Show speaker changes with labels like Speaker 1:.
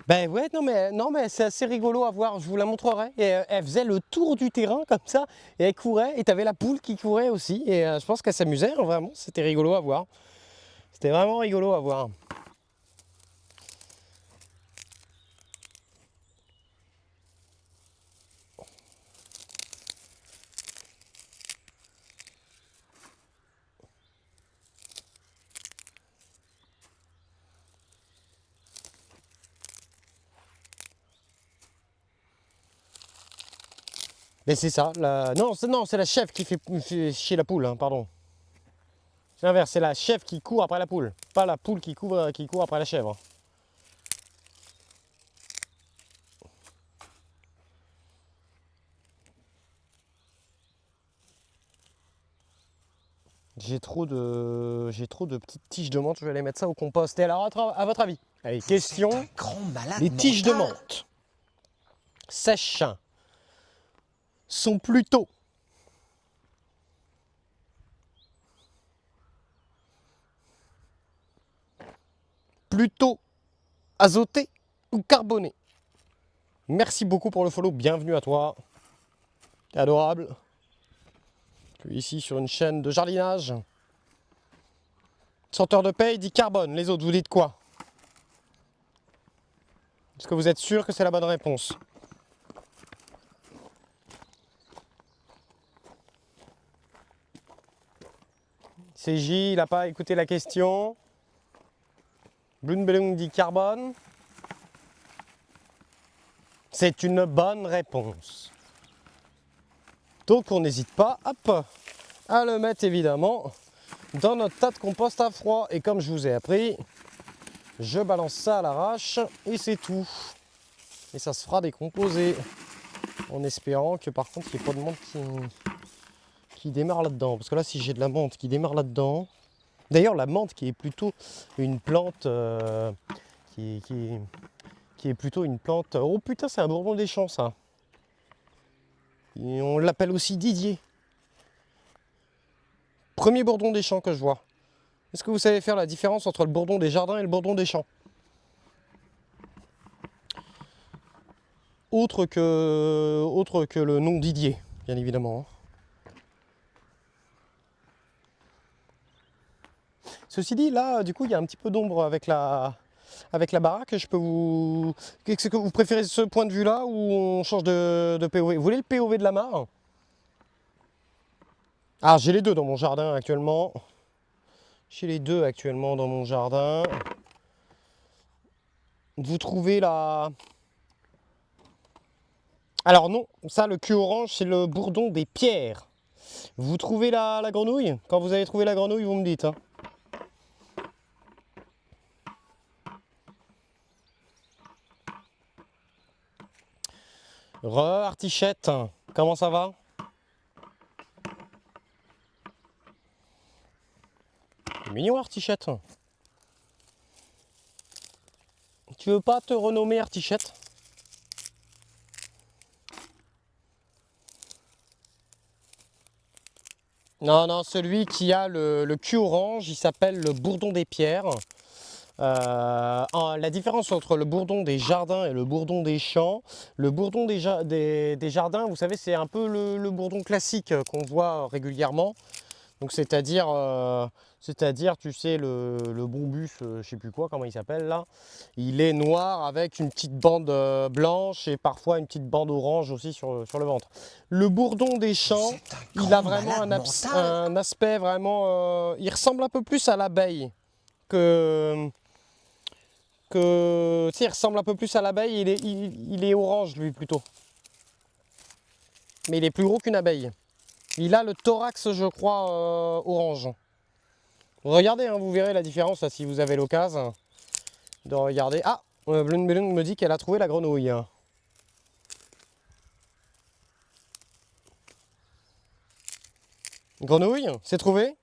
Speaker 1: Ben ouais, non mais c'est assez rigolo à voir, je vous la montrerai. Et elle faisait le tour du terrain comme ça, et elle courait, et t'avais la poule qui courait aussi, et je pense qu'elle s'amusait, hein, vraiment, c'était rigolo à voir. C'était vraiment rigolo à voir. Mais c'est ça, non, c'est la chèvre qui fait chier la poule, hein, pardon. C'est l'inverse, c'est la chèvre qui court après la poule, pas la poule qui court après la chèvre. J'ai trop de petites tiges de menthe, je vais aller mettre ça au compost. Et alors, à votre avis, allez, question, les tiges de menthe sèches sont plutôt azotées ou carbonées? Merci beaucoup pour le follow, bienvenue à toi. T'es adorable. Je suis ici sur une chaîne de jardinage. Senteur de paix, il dit carbone. Les autres, vous dites quoi? Est-ce que vous êtes sûr que c'est la bonne réponse? CJ, il n'a pas écouté la question. Blunbelung dit carbone. C'est une bonne réponse. Donc on n'hésite pas, hop, à le mettre évidemment dans notre tas de compost à froid. Et comme je vous ai appris, je balance ça à l'arrache et c'est tout. Et ça se fera décomposer. En espérant que par contre il n'y ait pas de menthe qui démarre là-dedans. Parce que là si j'ai de la menthe qui démarre là-dedans. D'ailleurs la menthe qui est plutôt une plante qui est plutôt une plante. Oh putain, c'est un bourdon des champs ça. Et on l'appelle aussi Didier. Premier bourdon des champs que je vois. Est-ce que vous savez faire la différence entre le bourdon des jardins et le bourdon des champs? Autre que le nom Didier, bien évidemment. Ceci dit, là, du coup, il y a un petit peu d'ombre avec la baraque. Je peux vous... Est-ce que vous préférez ce point de vue-là ou on change de POV? Vous voulez le POV de la mare? Ah, j'ai les deux dans mon jardin actuellement. J'ai les deux actuellement dans mon jardin. Vous trouvez la... Alors non, ça, le cul orange, c'est le bourdon des pierres. Vous trouvez la grenouille? Quand vous avez trouvé la grenouille, vous me dites. Hein. Artichette, comment ça va? Mignon Artichette. Tu veux pas te renommer Artichette? Non, celui qui a le cul orange, il s'appelle le bourdon des pierres. La différence entre le bourdon des jardins et le bourdon des champs, le bourdon des jardins, vous savez, c'est un peu le bourdon classique qu'on voit régulièrement. Donc c'est-à-dire, tu sais, le bombus, je sais plus quoi, comment il s'appelle là, il est noir avec une petite bande blanche et parfois une petite bande orange aussi sur le ventre. Le bourdon des champs, il a vraiment un aspect vraiment... il ressemble un peu plus à l'abeille que... Tu sais, il ressemble un peu plus à l'abeille, il est orange lui plutôt. Mais il est plus gros qu'une abeille. Il a le thorax, je crois, orange. Regardez, hein, vous verrez la différence là, si vous avez l'occasion de regarder. Ah, Blunbelung me dit qu'elle a trouvé la grenouille. Grenouille, c'est trouvé?